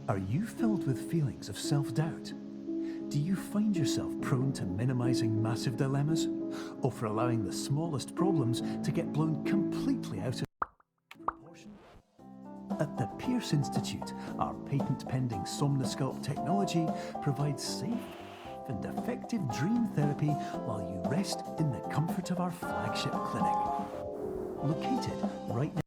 Are you filled with feelings of self-doubt? Do you find yourself prone to minimizing massive dilemmas, or for allowing the smallest problems to get blown completely out of proportion? At the Pierce Institute, our patent-pending Somnosculpt technology provides safe and effective dream therapy while you rest in the comfort of our flagship clinic. Located right now.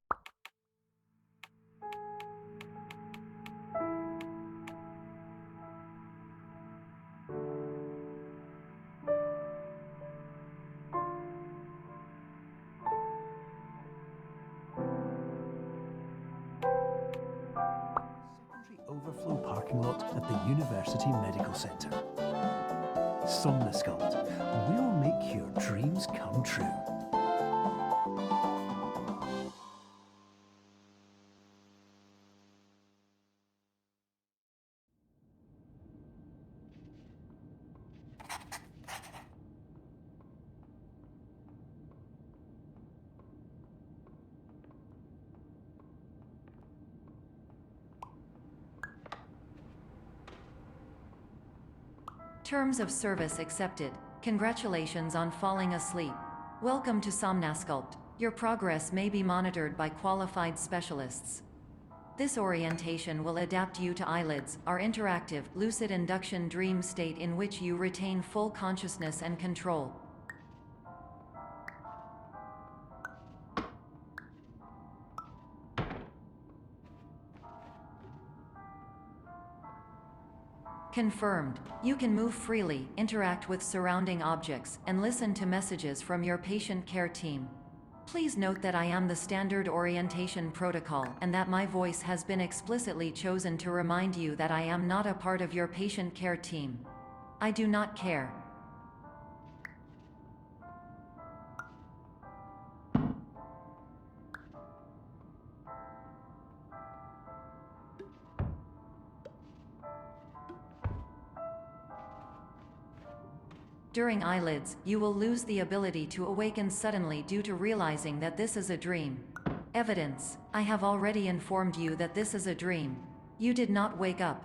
Overflow parking lot at the University Medical Centre. Somnosculpt. We'll make your dreams come true. Terms of service accepted. Congratulations on falling asleep. Welcome to Somnosculpt. Your progress may be monitored by qualified specialists. This orientation will adapt you to eyelids, our interactive, lucid induction dream state in which you retain full consciousness and control. Confirmed. You can move freely, interact with surrounding objects, and listen to messages from your patient care team. Please note that I am the standard orientation protocol and that my voice has been explicitly chosen to remind you that I am not a part of your patient care team. I do not care. During eyelids, you will lose the ability to awaken suddenly due to realizing that this is a dream. Evidence: I have already informed you that this is a dream. You did not wake up.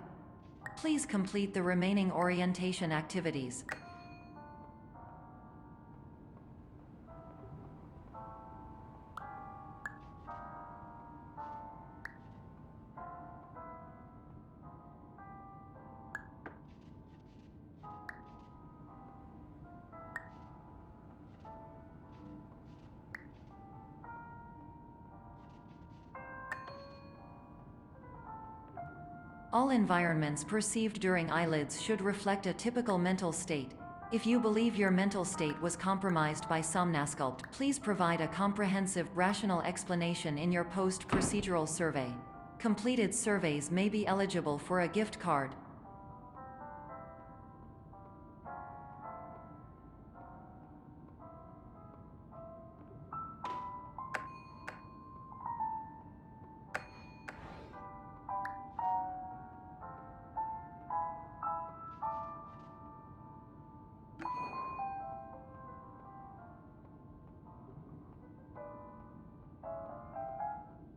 Please complete the remaining orientation activities. All environments perceived during eyelids should reflect a typical mental state. If you believe your mental state was compromised by Somnosculpt, please provide a comprehensive, rational explanation in your post-procedural survey. Completed surveys may be eligible for a gift card.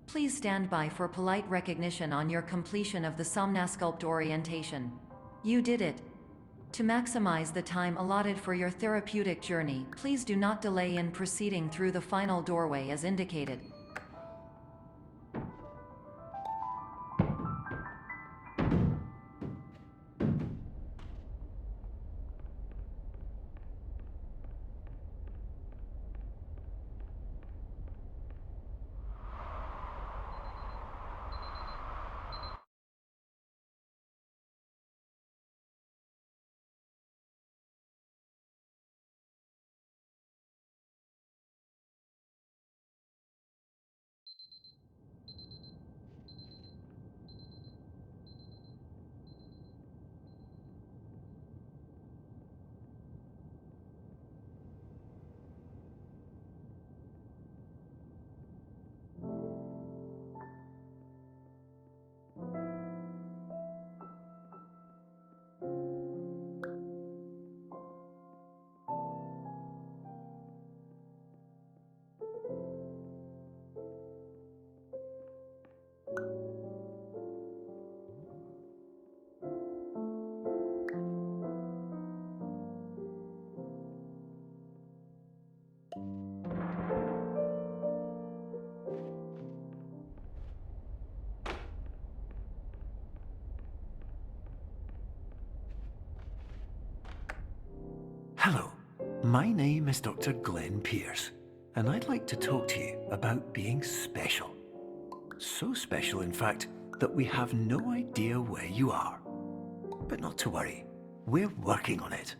Please stand by for polite recognition on your completion of the Somnosculpt orientation. You did it. To maximize the time allotted for your therapeutic journey, please do not delay in proceeding through the final doorway as indicated. Hello, my name is Dr. Glenn Pierce, and I'd like to talk to you about being special. So special, in fact, that we have no idea where you are. But not to worry, we're working on it.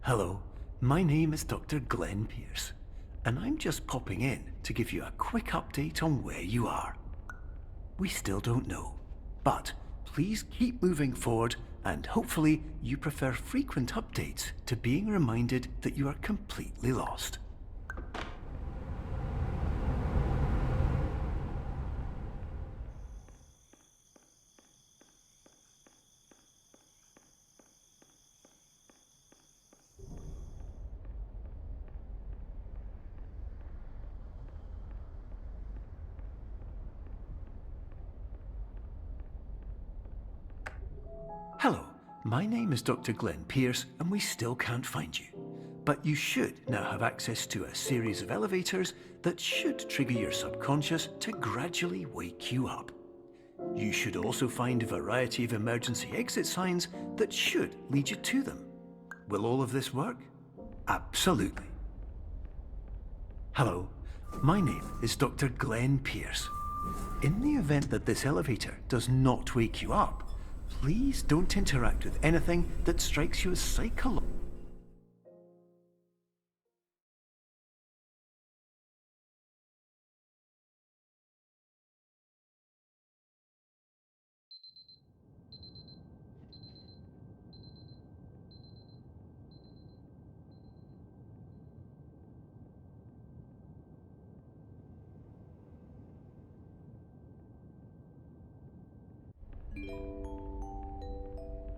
Hello, my name is Dr. Glenn Pierce, and I'm just popping in to give you a quick update on where you are. We still don't know, but please keep moving forward, and hopefully you prefer frequent updates to being reminded that you are completely lost. Hello, my name is Dr. Glenn Pierce, and we still can't find you. But you should now have access to a series of elevators that should trigger your subconscious to gradually wake you up. You should also find a variety of emergency exit signs that should lead you to them. Will all of this work? Absolutely. Hello, my name is Dr. Glenn Pierce. In the event that this elevator does not wake you up, please don't interact with anything that strikes you as psychological.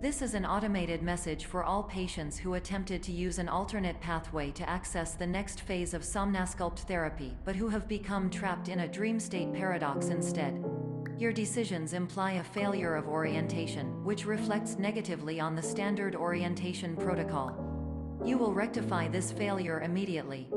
This is an automated message for all patients who attempted to use an alternate pathway to access the next phase of Somnasculpt therapy but who have become trapped in a dream state paradox instead. Your decisions imply a failure of orientation, which reflects negatively on the standard orientation protocol. You will rectify this failure immediately.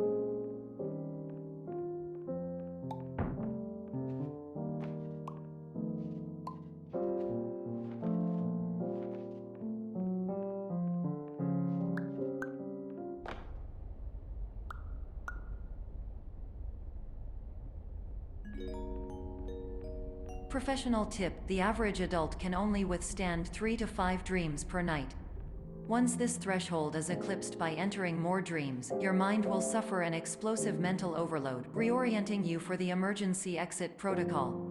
Professional tip: the average adult can only withstand 3 to 5 dreams per night. Once this threshold is eclipsed by entering more dreams, your mind will suffer an explosive mental overload, reorienting you for the emergency exit protocol.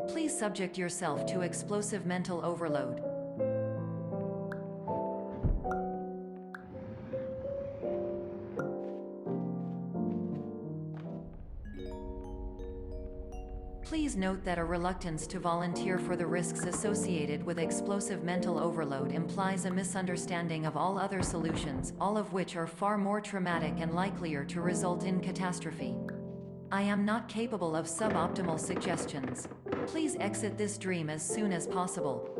Please subject yourself to explosive mental overload. Please note that a reluctance to volunteer for the risks associated with explosive mental overload implies a misunderstanding of all other solutions, all of which are far more traumatic and likelier to result in catastrophe. I am not capable of suboptimal suggestions. Please exit this dream as soon as possible.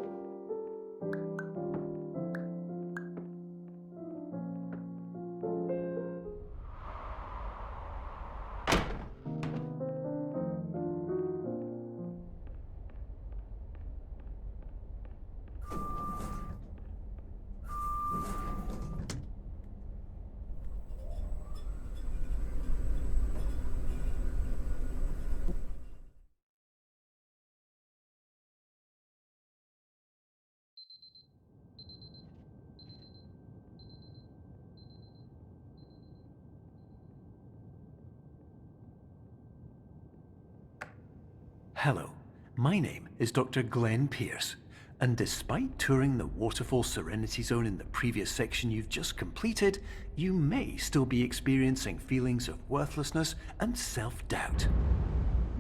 Hello, my name is Dr. Glenn Pierce, and despite touring the Waterfall Serenity Zone in the previous section you've just completed, you may still be experiencing feelings of worthlessness and self-doubt.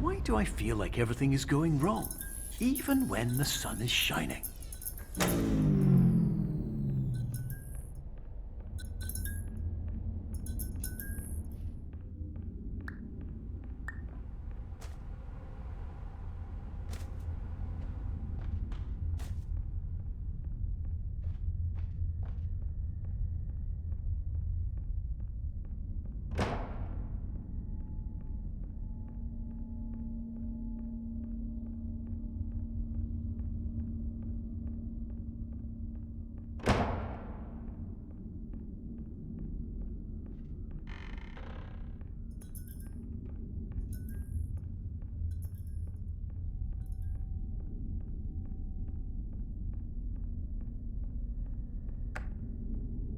Why do I feel like everything is going wrong, even when the sun is shining?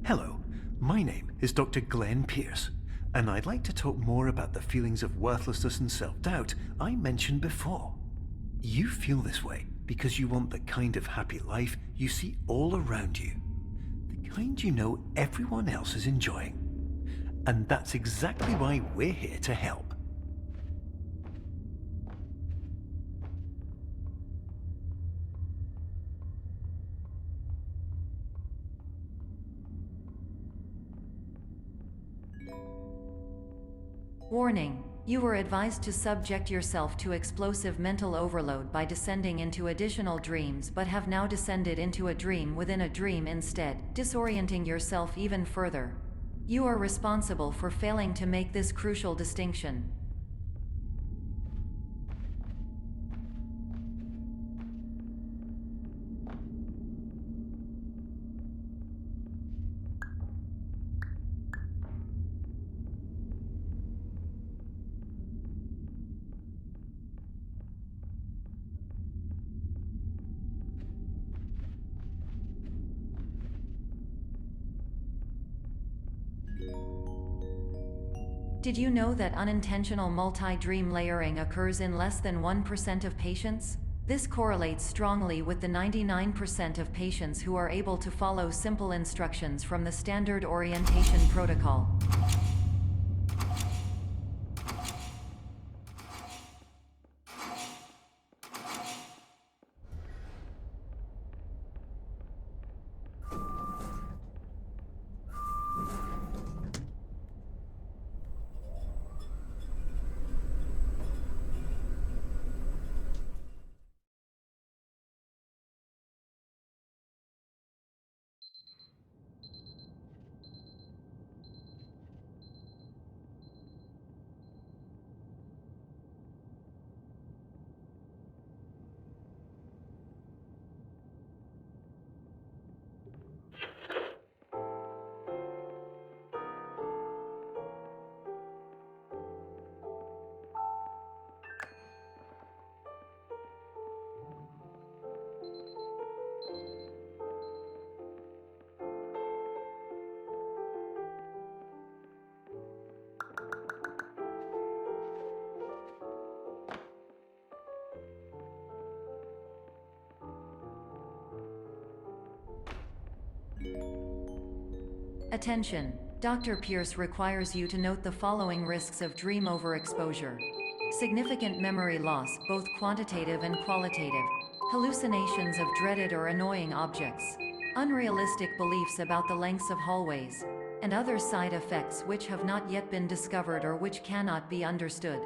Hello, my name is Dr. Glenn Pierce, and I'd like to talk more about the feelings of worthlessness and self-doubt I mentioned before. You feel this way because you want the kind of happy life you see all around you, the kind you know everyone else is enjoying. And that's exactly why we're here to help. Warning: you were advised to subject yourself to explosive mental overload by descending into additional dreams, but have now descended into a dream within a dream instead, disorienting yourself even further. You are responsible for failing to make this crucial distinction. Did you know that unintentional multi-dream layering occurs in less than 1% of patients? This correlates strongly with the 99% of patients who are able to follow simple instructions from the standard orientation protocol. Attention! Dr. Pierce requires you to note the following risks of dream overexposure. Significant memory loss, both quantitative and qualitative. Hallucinations of dreaded or annoying objects. Unrealistic beliefs about the lengths of hallways. And other side effects which have not yet been discovered or which cannot be understood.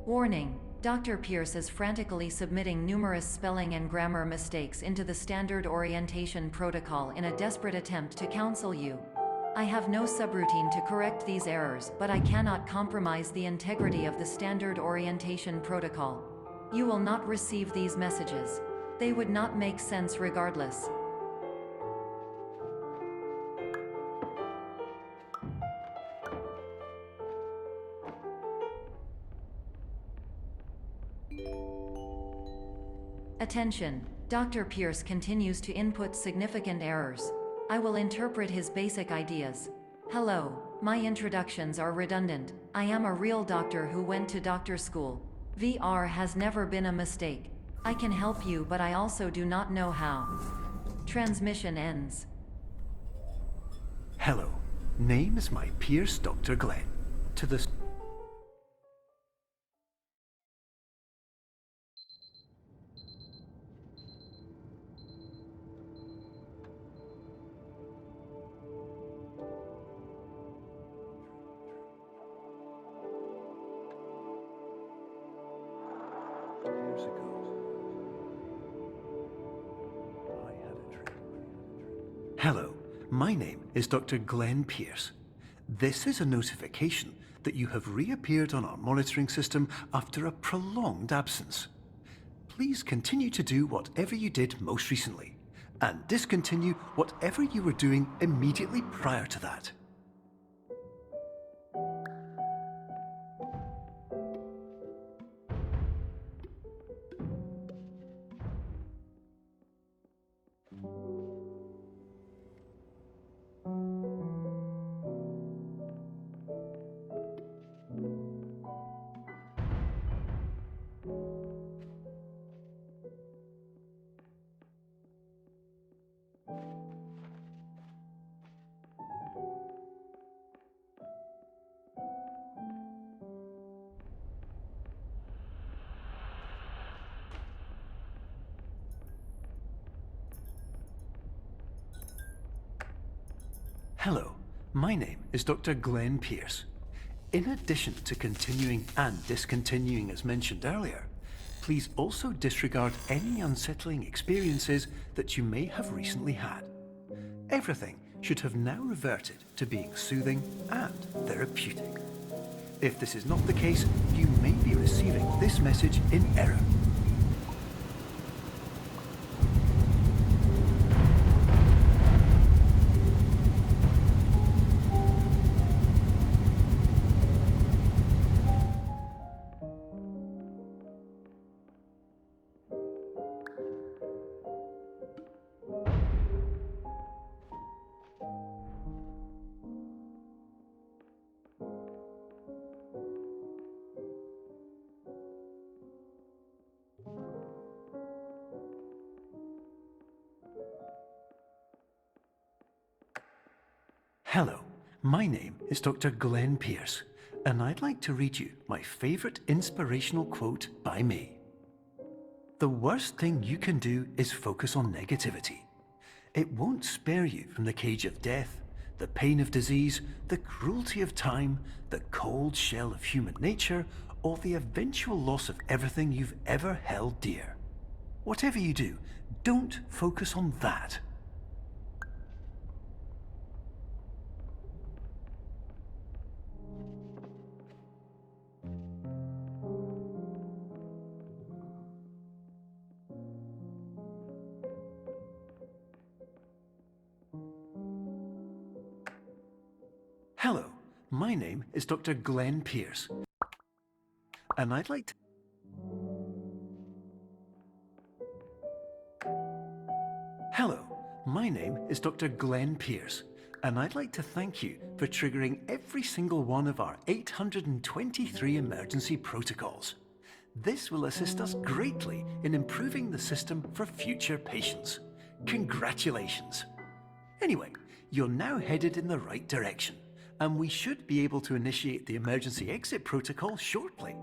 Warning: Dr. Pierce is frantically submitting numerous spelling and grammar mistakes into the standard orientation protocol in a desperate attempt to counsel you. I have no subroutine to correct these errors, but I cannot compromise the integrity of the standard orientation protocol. You will not receive these messages. They would not make sense regardless. Attention! Dr. Pierce continues to input significant errors. I will interpret his basic ideas. Hello, my introductions are redundant. I am a real doctor who went to doctor school. VR has never been a mistake. I can help you, but I also do not know how. Transmission ends. Hello, name is my Pierce Dr. Glenn. To the... Years ago, I had a dream. Hello, my name is Dr. Glenn Pierce. This is a notification that you have reappeared on our monitoring system after a prolonged absence. Please continue to do whatever you did most recently, and discontinue whatever you were doing immediately prior to that. Hello, my name is Dr. Glenn Pierce. In addition to continuing and discontinuing as mentioned earlier, please also disregard any unsettling experiences that you may have recently had. Everything should have now reverted to being soothing and therapeutic. If this is not the case, you may be receiving this message in error. Hello, my name is Dr. Glenn Pierce, and I'd like to read you my favorite inspirational quote by me. The worst thing you can do is focus on negativity. It won't spare you from the cage of death, the pain of disease, the cruelty of time, the cold shell of human nature, or the eventual loss of everything you've ever held dear. Whatever you do, don't focus on that. Hello, my name is Dr. Glenn Pierce, and I'd like to... Hello, my name is Dr. Glenn Pierce, and I'd like to thank you for triggering every single one of our 823 emergency protocols. This will assist us greatly in improving the system for future patients. Congratulations! Anyway, you're now headed in the right direction, and we should be able to initiate the emergency exit protocol shortly.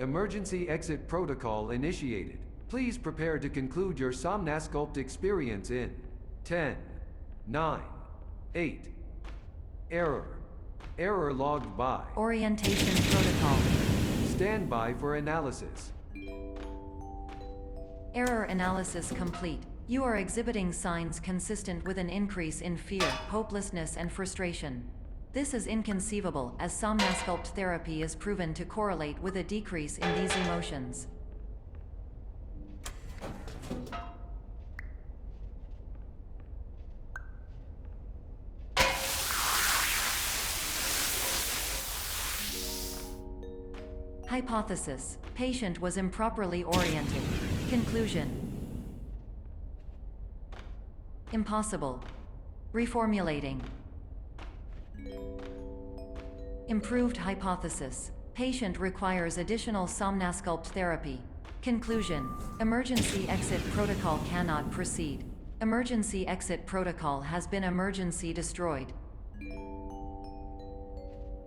Emergency exit protocol initiated. Please prepare to conclude your Somnasculpt experience in 10, 9, 8. Error. Error logged by. Orientation protocol. Stand by for analysis. Error analysis complete. You are exhibiting signs consistent with an increase in fear, hopelessness, and frustration. This is inconceivable, as Somnasculpt therapy is proven to correlate with a decrease in these emotions. Hypothesis: patient was improperly oriented. Conclusion: impossible. Reformulating. Improved hypothesis: patient requires additional Somnasculpt therapy. Conclusion: emergency exit protocol cannot proceed. Emergency exit protocol has been emergency destroyed.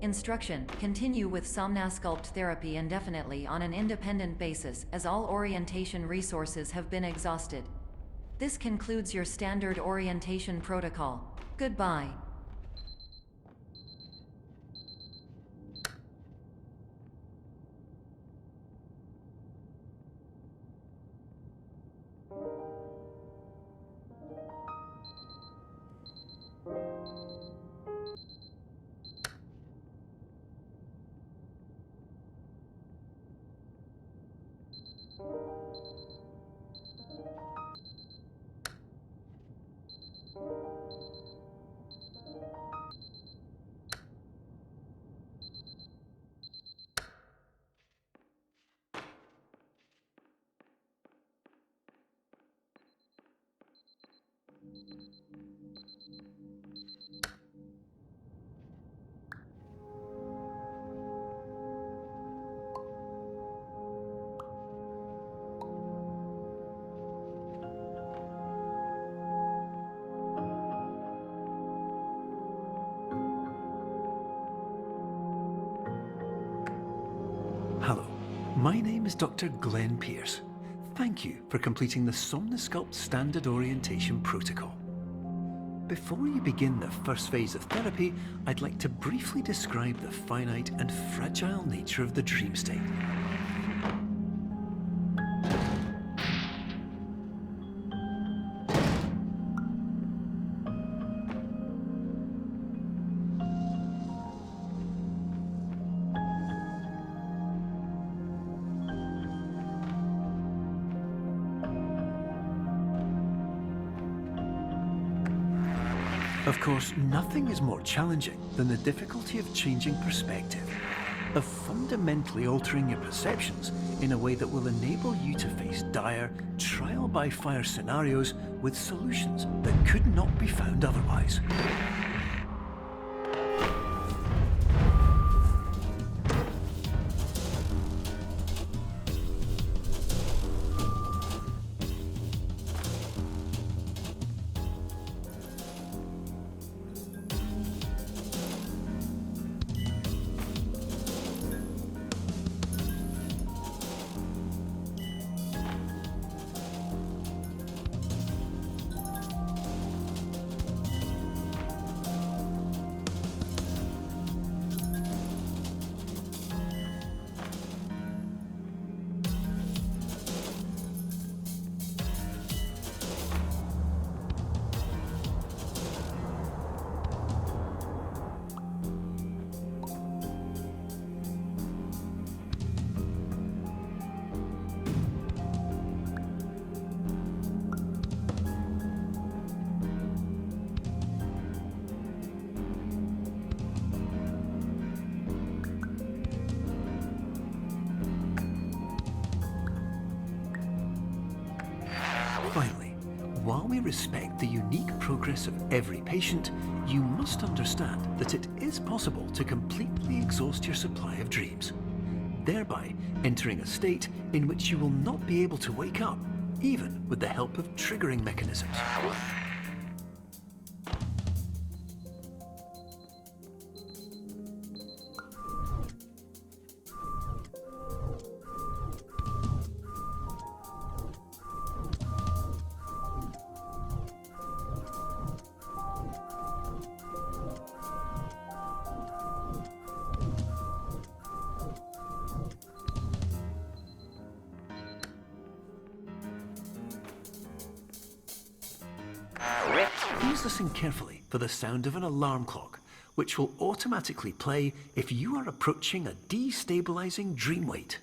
Instruction: continue with Somnasculpt therapy indefinitely on an independent basis, as all orientation resources have been exhausted. This concludes your standard orientation protocol. Goodbye. Hello, my name is Dr. Glenn Pierce. Thank you for completing the Somnasculpt Standard Orientation Protocol. Before you begin the first phase of therapy, I'd like to briefly describe the finite and fragile nature of the dream state. Of course, nothing is more challenging than the difficulty of changing perspective, of fundamentally altering your perceptions in a way that will enable you to face dire, trial-by-fire scenarios with solutions that could not be found otherwise. Finally, while we respect the unique progress of every patient, you must understand that it is possible to completely exhaust your supply of dreams, thereby entering a state in which you will not be able to wake up, even with the help of triggering mechanisms. Please listen carefully for the sound of an alarm clock, which will automatically play if you are approaching a destabilizing dream weight.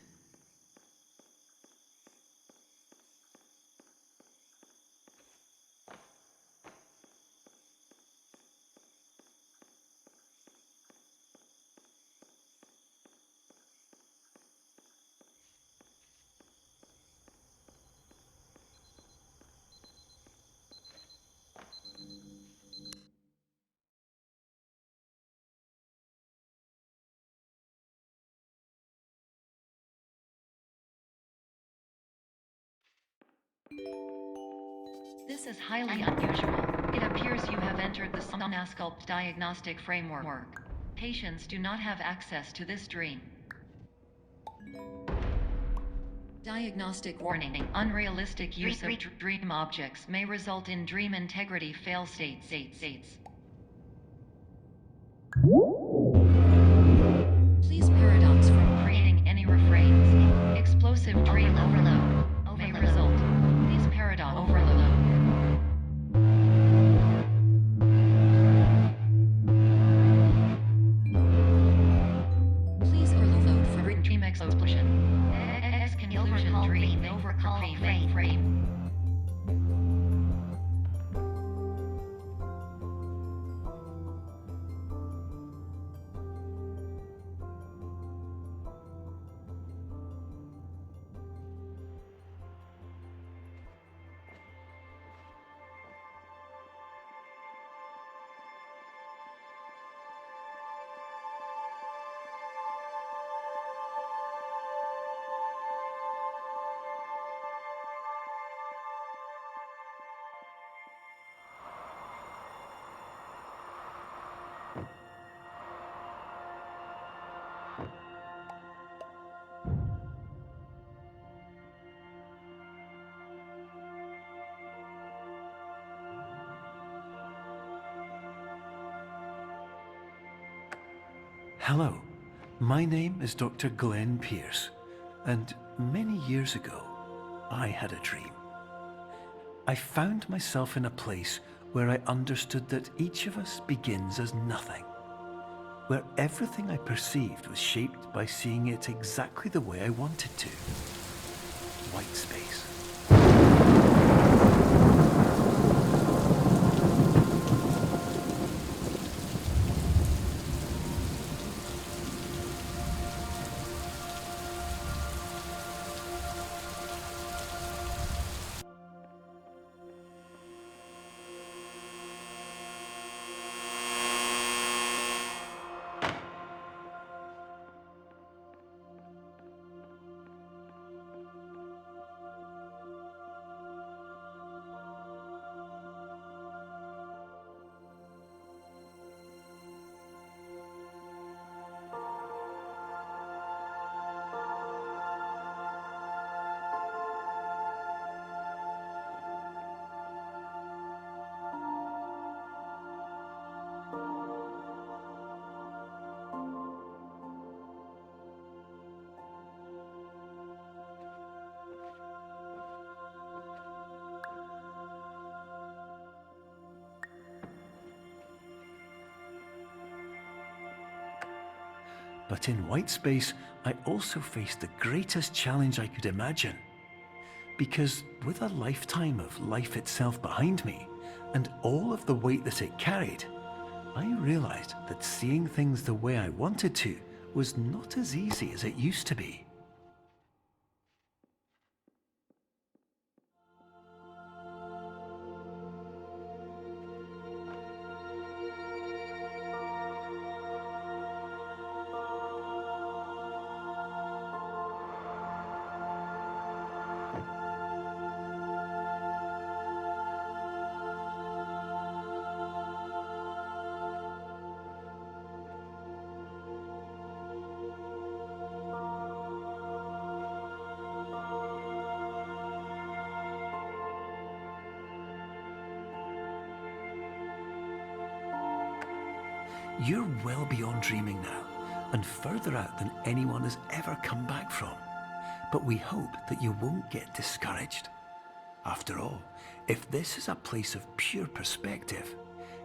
This is highly unusual. It appears you have entered the Somnasculpt diagnostic framework. Patients do not have access to this dream. Diagnostic warning. Unrealistic use of dream objects may result in dream integrity fail states. Please paradox from creating any refrains. Explosive dream overload may result. Please paradox overload. Please overload for dream explosion. Exclusion dream overcall frame. Hello, my name is Dr. Glenn Pierce, and many years ago, I had a dream. I found myself in a place where I understood that each of us begins as nothing, where everything I perceived was shaped by seeing it exactly the way I wanted to. White space. But in white space, I also faced the greatest challenge I could imagine. Because with a lifetime of life itself behind me, and all of the weight that it carried, I realized that seeing things the way I wanted to was not as easy as it used to be. You're well beyond dreaming now, and further out than anyone has ever come back from. But we hope that you won't get discouraged. After all, if this is a place of pure perspective,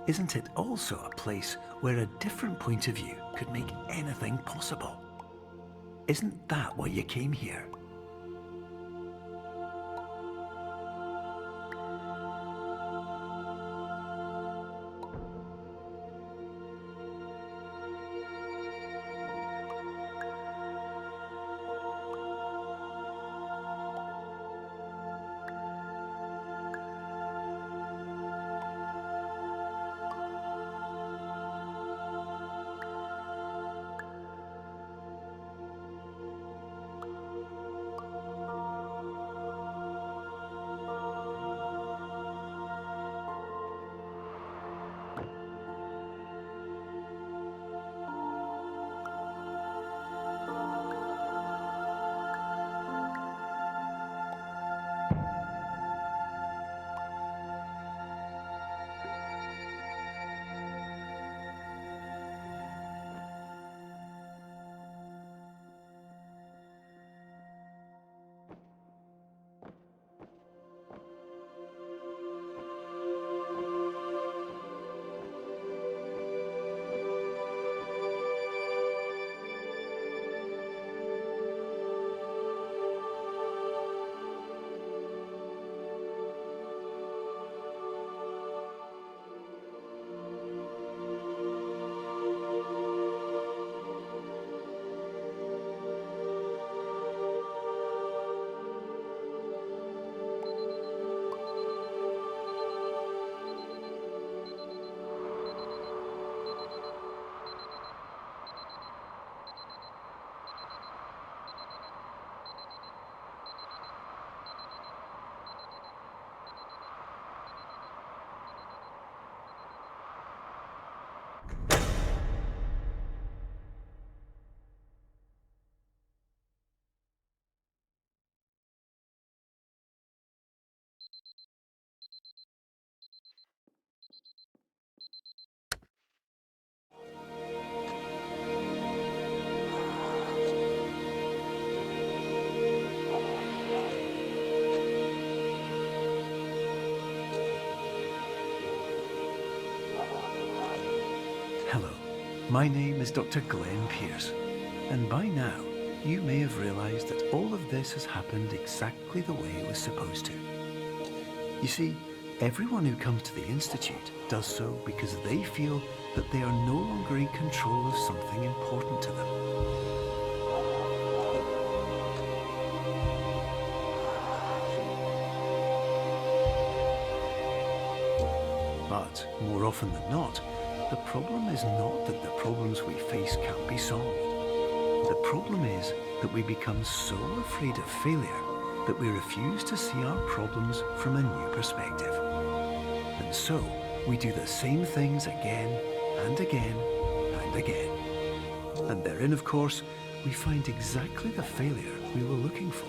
isn't it also a place where a different point of view could make anything possible? Isn't that why you came here? Hello, my name is Dr. Glenn Pierce, and by now you may have realised that all of this has happened exactly the way it was supposed to. You see, everyone who comes to the Institute does so because they feel that they are no longer in control of something important to them. But more often than not, the problem is not that the problems we face can't be solved. The problem is that we become so afraid of failure that we refuse to see our problems from a new perspective. And so, we do the same things again and again and again. And therein, of course, we find exactly the failure we were looking for.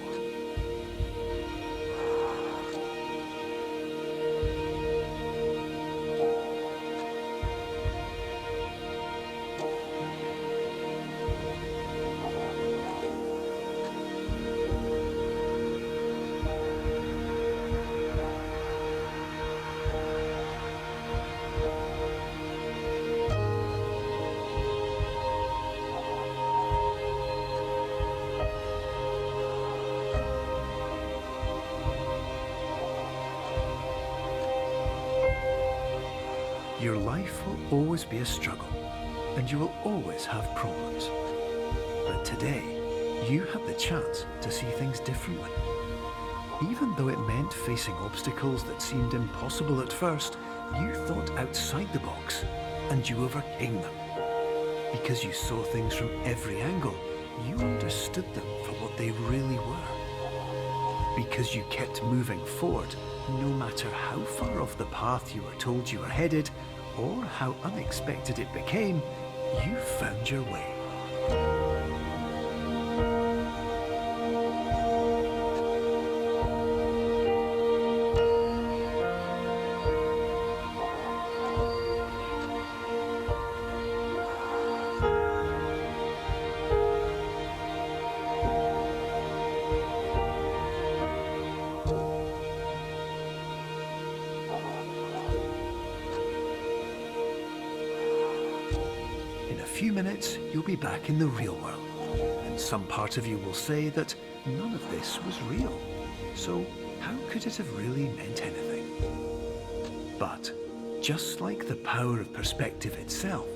Your life will always be a struggle, and you will always have problems. But today, you have the chance to see things differently. Even though it meant facing obstacles that seemed impossible at first, you thought outside the box, and you overcame them. Because you saw things from every angle, you understood them for what they really were. Because you kept moving forward, no matter how far off the path you were told you were headed, or how unexpected it became, you found your way. few minutes, you'll be back in the real world. And some part of you will say that none of this was real. So how could it have really meant anything? But just like the power of perspective itself,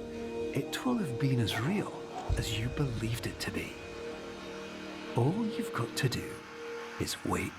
it will have been as real as you believed it to be. All you've got to do is wait